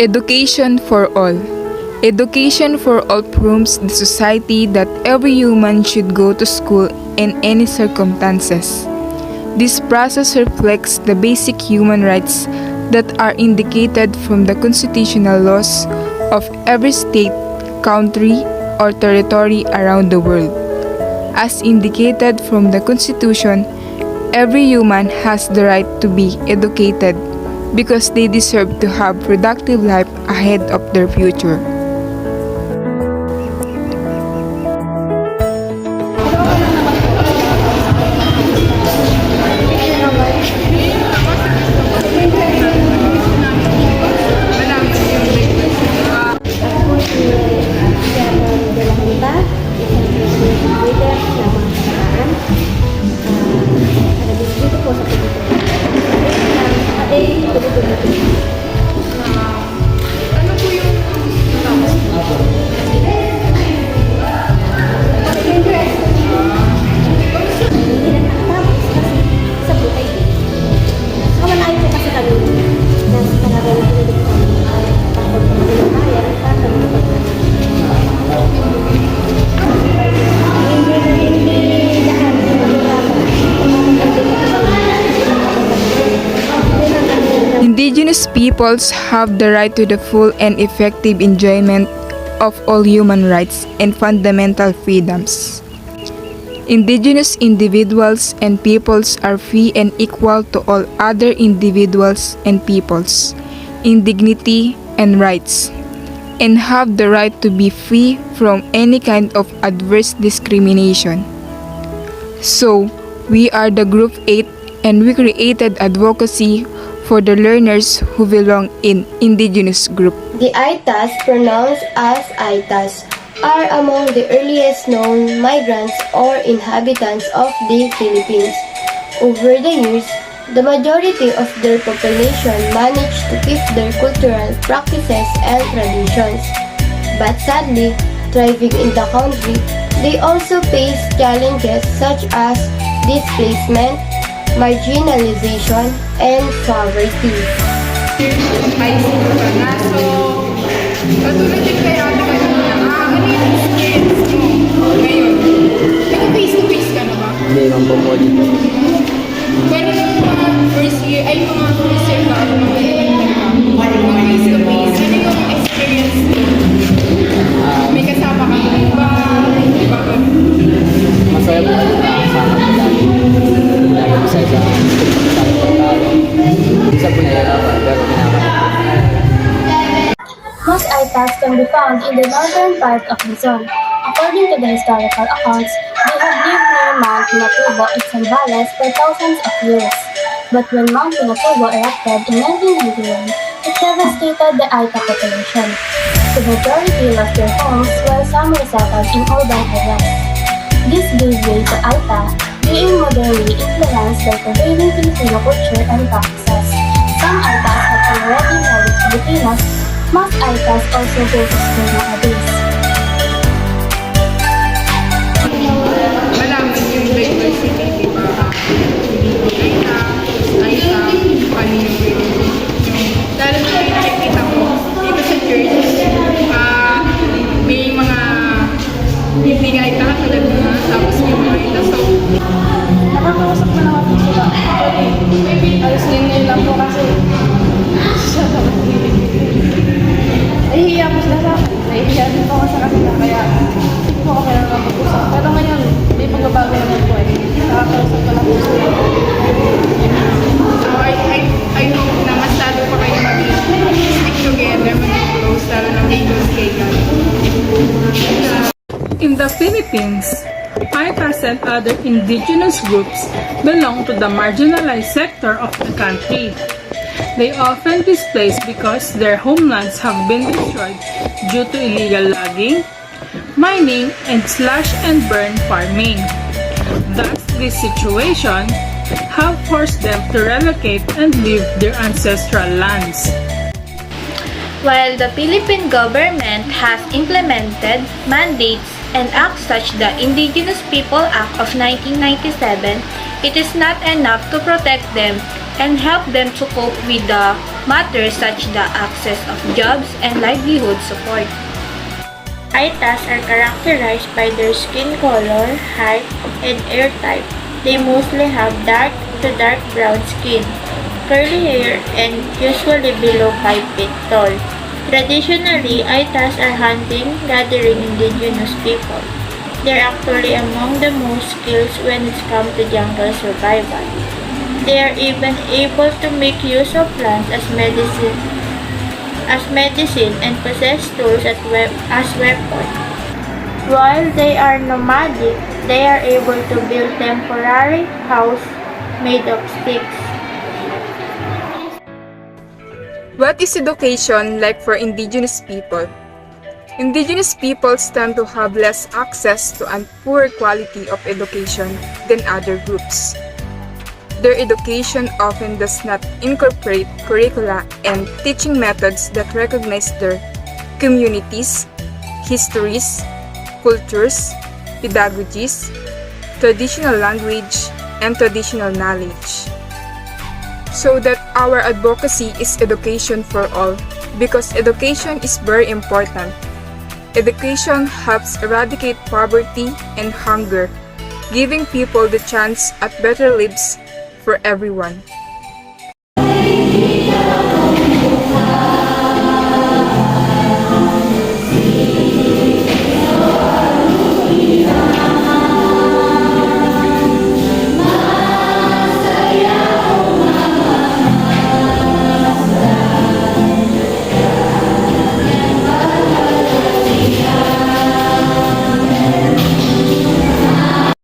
Education for all. Education for all proves the society that every human should go to school in any circumstances. This process reflects the basic human rights that are indicated from the constitutional laws of every state, country, or territory around the world. As indicated from the Constitution, every human has the right to be educated because they deserve to have productive life ahead of their future. Indigenous peoples have the right to the full and effective enjoyment of all human rights and fundamental freedoms. Indigenous individuals and peoples are free and equal to all other individuals and peoples in dignity and rights, and have the right to be free from any kind of adverse discrimination. So, we are the Group 8 and we created Advocacy for the learners who belong in Indigenous group. The Aitas, pronounced as Aitas, are among the earliest known migrants or inhabitants of the Philippines. Over the years, the majority of their population managed to keep their cultural practices and traditions. But sadly, thriving in the country, they also face challenges such as displacement, marginalization, and poverty. Katulad din kayo ate kanina, ano yung experience mo ngayon? Nag-face-to-face ka na ba? Hindi naman po mo dito. Pero nung mga first year ka, ano mga face-to-face, ano yung experience mo? May kasama ka ba? Di ba? Masaya po kasi nakasama ko lagi. Lagi ko sa isang pagkakataon. Isa po nahirapan pero kinakain. Most Aitas can be found in the northern part of Luzon. According to the historical accounts, they have lived near Mount Pinatubo in Zambales for thousands of years. But when Mount Pinatubo erupted in 1991, it devastated the Aita population. The majority lost their homes while some resettled in urban areas. This gave way to Aita, being modernly influenced by prevailing Filipino culture and practices. Some Aitas have already married Filipinos. Most Aitas also go to school nowadays. Malaman yung diversity, di ba? Aita, ano yung lalo na yung nakikita ko dito sa church, may mga hindi nga Aita tulad na tapos may mga Aita. So, Nakakausap ko naman po sila. Alas ngayon lang po kasi nahihiya po sila sa akin. Nahihiya din po ako sa kanila. Kaya hindi po ako kailangan mag-usap. Pero ngayon, may pagbabago naman po eh. Nakakausap ko lang po sila. so I hope na mas lalo pa kayo mag-stick together, mag-close, lalo na kay Ghost Kagan. In the Philippines, Aitas and other indigenous groups belong to the marginalized sector of the country. They often displaced because their homelands have been destroyed due to illegal logging, mining, and slash-and-burn farming. Thus, this situation have forced them to relocate and leave their ancestral lands. While the Philippine government has implemented mandates and acts such the Indigenous People Act of 1997, it is not enough to protect them and help them to cope with the matters such the access of jobs and livelihood support. Aitas are characterized by their skin color, height, and hair type. They mostly have dark to dark brown skin, curly hair, and usually below 5 feet tall. Traditionally, Aitas are hunting, gathering indigenous people. They're actually among the most skilled when it comes to jungle survival. They are even able to make use of plants as medicine and possess tools as weapons. While they are nomadic, they are able to build temporary house made of sticks. What is education like for Indigenous people? Indigenous peoples tend to have less access to and poor quality of education than other groups. Their education often does not incorporate curricula and teaching methods that recognize their communities, histories, cultures, pedagogies, traditional language, and traditional knowledge. So that our advocacy is education for all, because education is very important. Education helps eradicate poverty and hunger, giving people the chance at better lives for everyone.